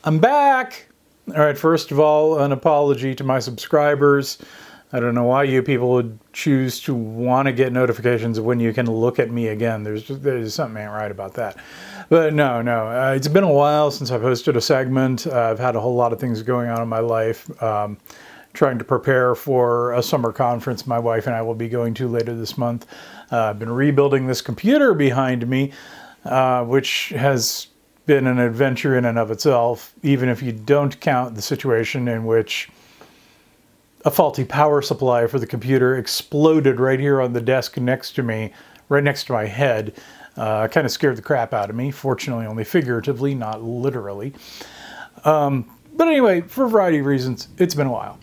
I'm back! Alright, first of all, an apology to my subscribers. I don't know why you people would choose to want to get notifications of when you can look at me again. There's something ain't right about that. But no. It's been a while since I posted a segment. I've had a whole lot of things going on in my life. Trying to prepare for a summer conference my wife and I will be going to later this month. I've been rebuilding this computer behind me, which has been an adventure in and of itself, even if you don't count the situation in which a faulty power supply for the computer exploded right here on the desk next to me, right next to my head. Kind of scared the crap out of me. Fortunately, only figuratively, not literally. But anyway, for a variety of reasons, it's been a while.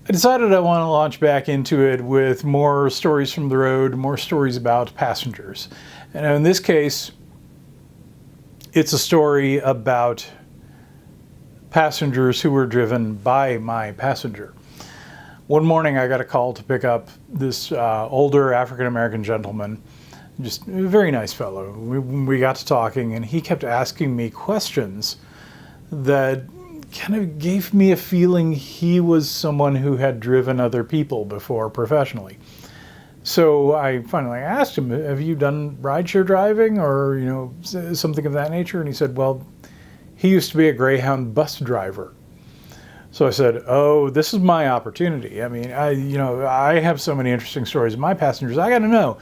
I decided I want to launch back into it with more stories from the road, more stories about passengers. And in this case, it's a story about passengers who were driven by my passenger. One morning I got a call to pick up this older African-American gentleman, just a very nice fellow. We got to talking and he kept asking me questions that kind of gave me a feeling he was someone who had driven other people before professionally. So I finally asked him, have you done rideshare driving or, something of that nature? And he said, well, he used to be a Greyhound bus driver. So I said, oh, this is my opportunity. I mean, I have so many interesting stories of my passengers. I got to know,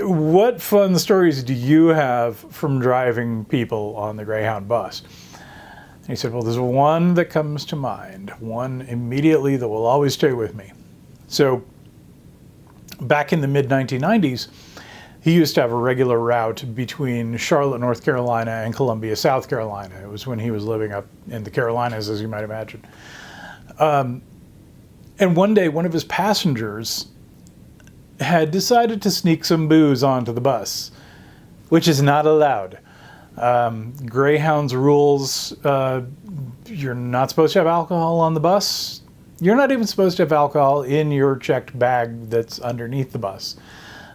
what fun stories do you have from driving people on the Greyhound bus? And he said, well, there's one that comes to mind, one immediately that will always stay with me. So back in the mid-1990s, he used to have a regular route between Charlotte, North Carolina and Columbia, South Carolina. It was when he was living up in the Carolinas, as you might imagine. And one day, one of his passengers had decided to sneak some booze onto the bus, which is not allowed. Greyhound's rules, you're not supposed to have alcohol on the bus. You're not even supposed to have alcohol in your checked bag that's underneath the bus.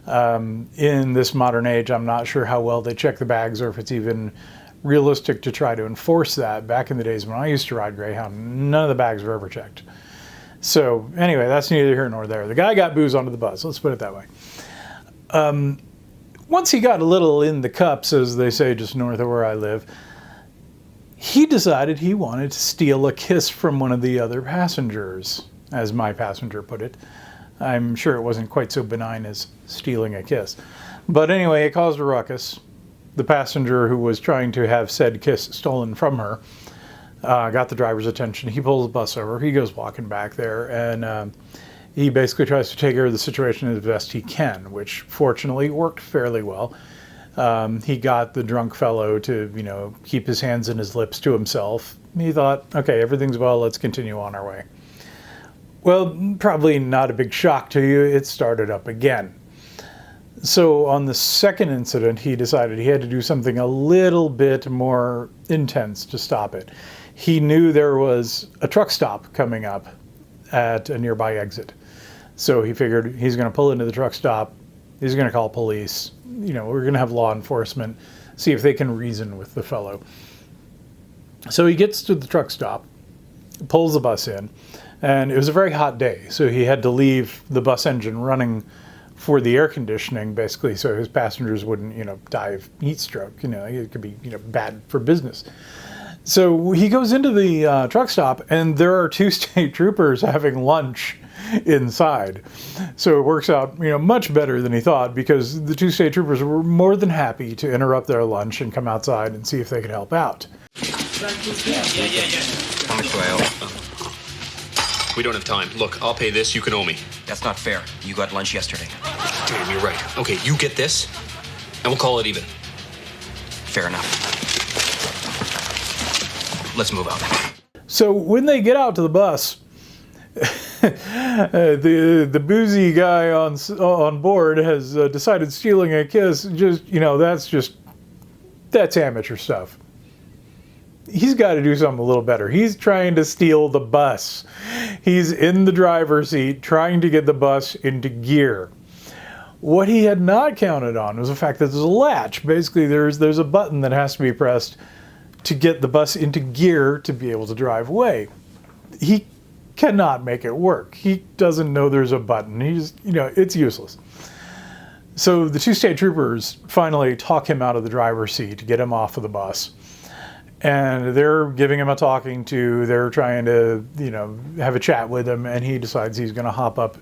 In this modern age, I'm not sure how well they check the bags or if it's even realistic to try to enforce that. Back in the days when I used to ride Greyhound, none of the bags were ever checked. So anyway, that's neither here nor there. The guy got booze onto the bus, let's put it that way. Once he got a little in the cups, as they say just north of where I live, he decided he wanted to steal a kiss from one of the other passengers, as my passenger put it. I'm sure it wasn't quite so benign as stealing a kiss. But anyway, it caused a ruckus. The passenger who was trying to have said kiss stolen from her got the driver's attention. He pulls the bus over. He goes walking back there, and he basically tries to take care of the situation as best he can, which fortunately worked fairly well. He got the drunk fellow to, keep his hands and his lips to himself. He thought, okay, everything's well, let's continue on our way. Well, probably not a big shock to you, it started up again. So on the second incident, he decided he had to do something a little bit more intense to stop it. He knew there was a truck stop coming up at a nearby exit. So he figured he's going to pull into the truck stop, he's going to call police, we're going to have law enforcement, see if they can reason with the fellow. So he gets to the truck stop, pulls the bus in, and it was a very hot day, so he had to leave the bus engine running for the air conditioning, basically, so his passengers wouldn't, die of heat stroke. It could be, bad for business. So he goes into the truck stop, and there are two state troopers having lunch inside. So it works out, much better than he thought, because the two state troopers were more than happy to interrupt their lunch and come outside and see if they could help out. Yeah. How much do I owe? We don't have time. Look, I'll pay this. You can owe me. That's not fair. You got lunch yesterday. Damn, you're right. Okay, you get this, and we'll call it even. Fair enough. Let's move out. So when they get out to the bus, the boozy guy on board has decided stealing a kiss. That's amateur stuff. He's got to do something a little better. He's trying to steal the bus. He's in the driver's seat trying to get the bus into gear. What he had not counted on was the fact that there's a latch. Basically, there's a button that has to be pressed to get the bus into gear to be able to drive away. He cannot make it work. He doesn't know there's a button. He's, it's useless. So the two state troopers finally talk him out of the driver's seat to get him off of the bus. And they're giving him a talking to, they're trying to, have a chat with him, and he decides he's going to hop up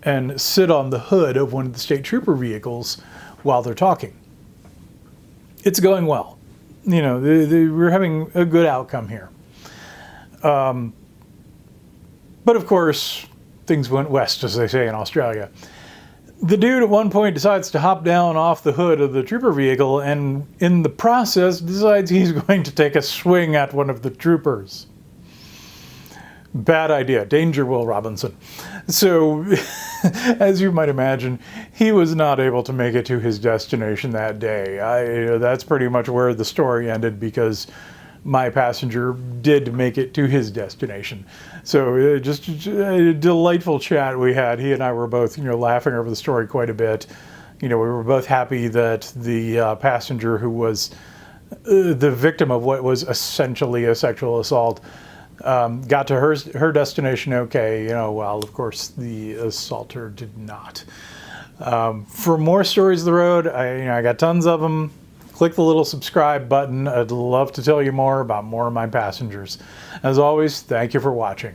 and sit on the hood of one of the state trooper vehicles while they're talking. It's going well. We're having a good outcome here. But of course, things went west, as they say in Australia. The dude at one point decides to hop down off the hood of the trooper vehicle, and in the process decides he's going to take a swing at one of the troopers. Bad idea. Danger, Will Robinson. So, as you might imagine, he was not able to make it to his destination that day. That's pretty much where the story ended, because my passenger did make it to his destination. So just a delightful chat we had. He and I were both, laughing over the story quite a bit. We were both happy that the passenger who was the victim of what was essentially a sexual assault got to her destination okay, while of course the assaulter did not. For more stories of the road, I got tons of them. Click the little subscribe button. I'd love to tell you more about more of my passengers. As always, thank you for watching.